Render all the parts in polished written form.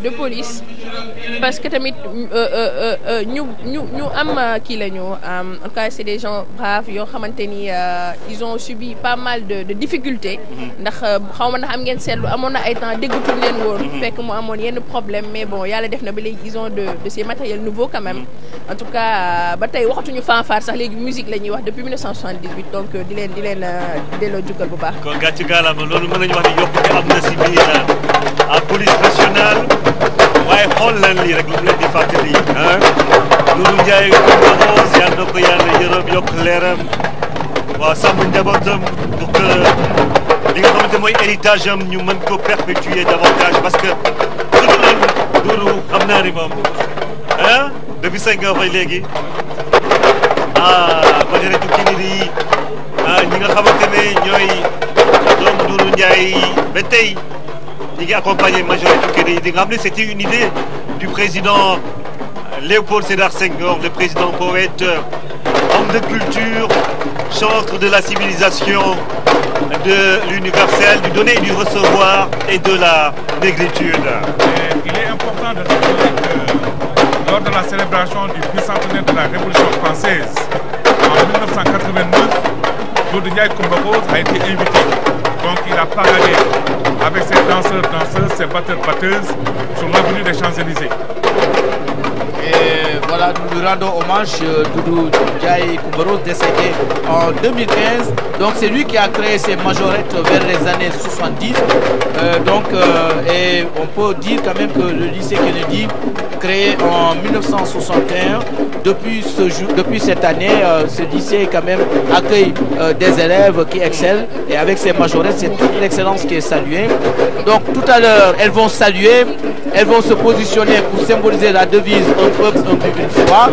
de police parce que tamit ñu am kii la ñu en tout cas c'est des gens braves yoo xamante ni ils ont subi pas mal de difficultés ndax xaw ma ndax am ngeen seetlu amoon na ay temps déggatul leen woon fekk mu amoon yenn problème mais bon yàlla def na ba léegi ils ont de ces matériels nouveaux quand même en tout cas ba tey waxatuñu fanfare sax léegi musique la ñuy wax depuis 1978 donc di leen delloo jukkal bu baax. kon gàcce gaalaama loolu mën nañu wax ni yokkute am na si biir police nationale waaye xool leen lii rek lu mu leen di fàttali ah Doudou Ndiaye Rose yàlla na ko yàlla yërëm yokk leeram waaw sàmm njabootam pour que li nga xamante mooy héritage am ñu mën ko perpétuer davantage parce que Doudou xam naa ni moom ah depuis 5 ans ba léegi majorité Kennedy yi ñi nga xamante ne ñooy doomu Doudou Ndiaye ba tey ñi ngi accompagné majorité Kennedy di nga xam ne c'était une idée du président Léopold Sédar Senghor, le président poète, homme de culture, chantre de la civilisation, de l'universel, du donner et du recevoir et de la négritude. Et il est important de rappeler que lors de la célébration du bicentenaire de la Révolution française en 1989, Doudou Ndiaye Coumba Rose a été invité. Donc il a paradé avec ses danseurs, ses batteurs-batteuses sur l'avenue des Champs-Élysées. Et voilà, nous lui rendons hommage, Doudou Ndiaye Coumba Rose, décédé en 2015. Donc c'est lui qui a créé ces majorettes vers les années 70. Et on peut dire quand même que le lycée Kennedy, créé en 1961, depuis cette année, ce lycée quand même accueille des élèves qui excellent. Et avec ces majorettes, c'est toute l'excellence qui est saluée. Donc tout à l'heure, elles vont saluer, elles vont se positionner pour symboliser la devise un peuple, un but, une foi.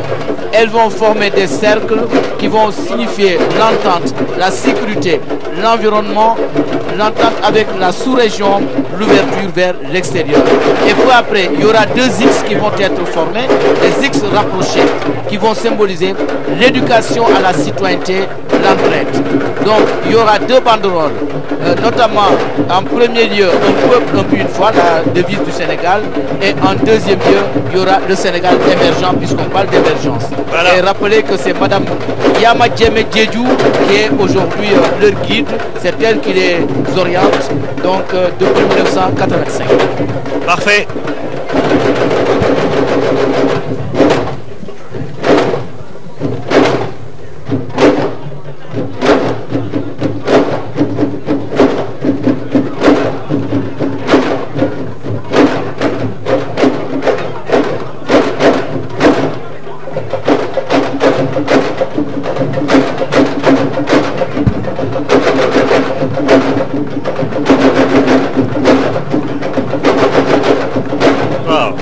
Elles vont former des cercles qui vont signifier l'entente, la sécurité, l'environnement, l'entente avec la sous-région, l'ouverture vers l'extérieur. Et puis après, il y aura 2 X qui vont être formés, des X rapprochés, qui vont symboliser l'éducation à la citoyenneté, l'entraide. Donc il y aura 2 banderoles, notamment en premier lieu un peuple, un but, une foi, la devise du Sénégal, et en deuxième lieu, il y aura le Sénégal émergent, puisqu'on parle d'émergence. Voilà. Et rappelez que c'est Madame Yama Djemé Djedjou qui est aujourd'hui leur guide, c'est elle qui les oriente, donc depuis 1985. Parfait. Wow.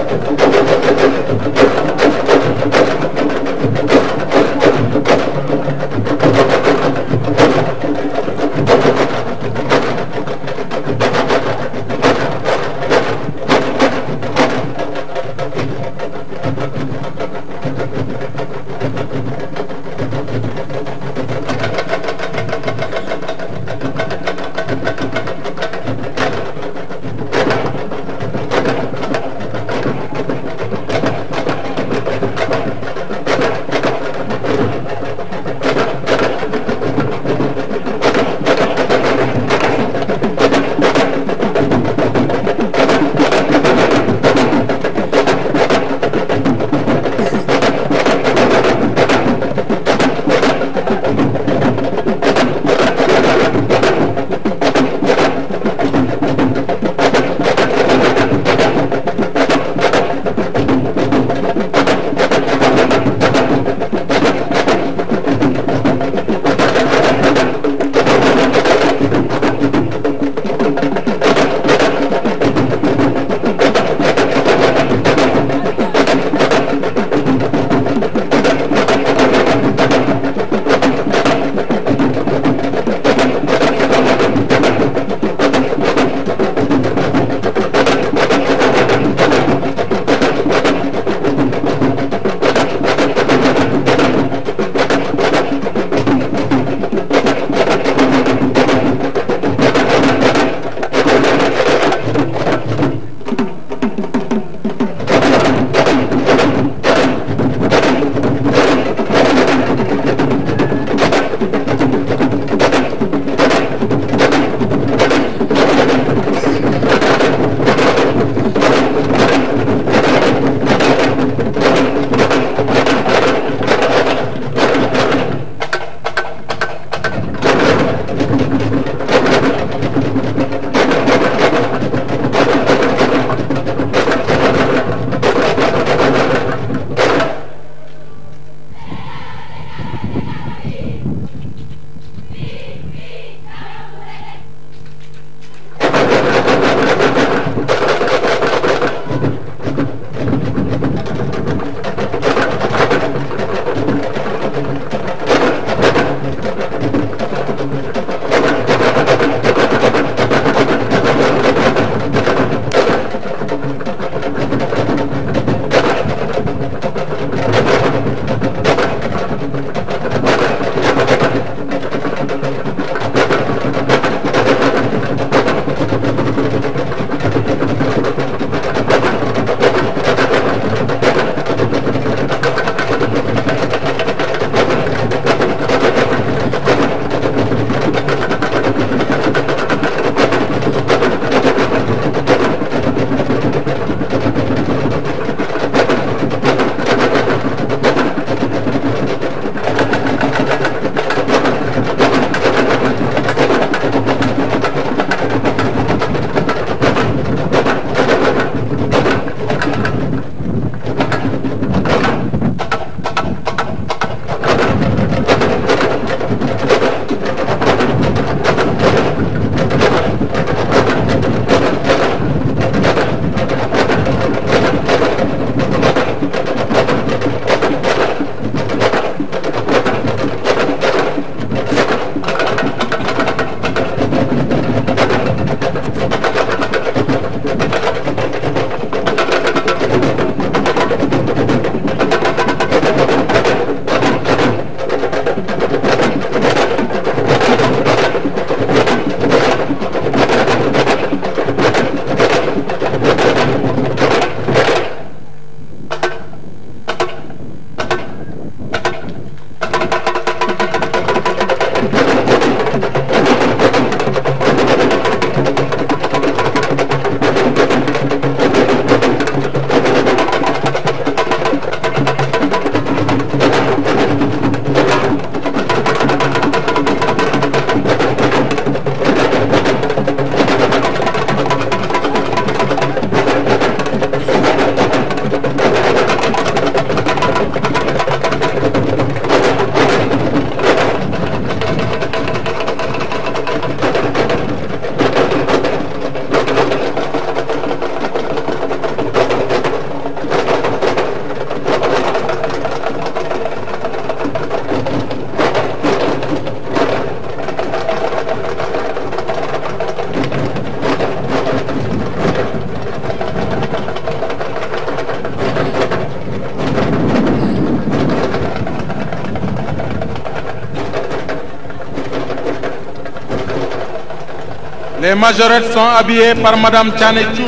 Les majorettes sont habillées par Madame Tchane Chou,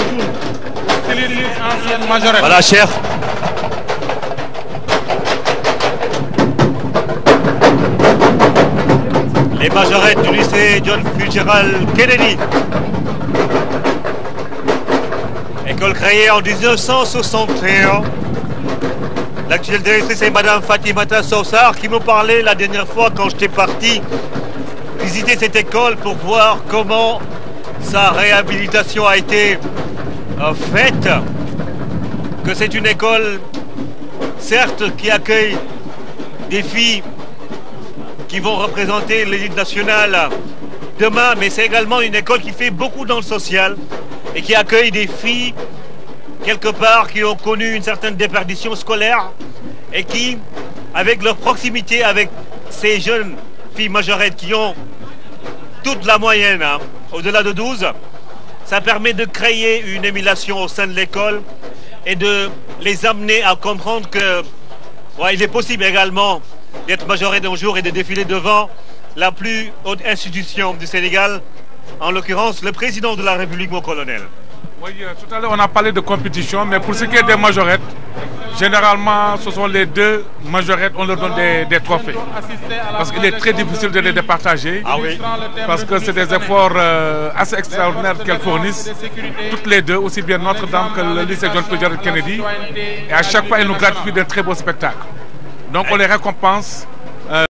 styliste ancienne majorette. Voilà, cher. Les majorettes du lycée John Fitzgerald Kennedy. École créée en 1961. L'actuelle directrice est Madame Fatimata Sorsar qui me parlait la dernière fois quand j'étais parti visiter cette école pour voir comment sa réhabilitation a été faite. Que c'est une école, certes, qui accueille des filles qui vont représenter l'élite nationale demain, mais c'est également une école qui fait beaucoup dans le social et qui accueille des filles, quelque part, qui ont connu une certaine déperdition scolaire et qui, avec leur proximité avec ces jeunes filles majorettes qui ont toute la moyenne, hein, au-delà de 12, ça permet de créer une émulation au sein de l'école et de les amener à comprendre que ouais, il est possible également d'être majorette un jour et de défiler devant la plus haute institution du Sénégal, en l'occurrence le président de la République, mon colonel. Oui, tout à l'heure on a parlé de compétition, mais pour ce qui est des majorettes, généralement ce sont les deux majorettes, on leur donne des trophées. Parce qu'il est très difficile de les départager, parce que c'est des efforts assez extraordinaires qu'elles fournissent, toutes les deux, aussi bien Notre-Dame que le lycée John Fitzgerald Kennedy. Et à chaque fois, elles nous gratifient d'un très beau spectacle. Donc on les récompense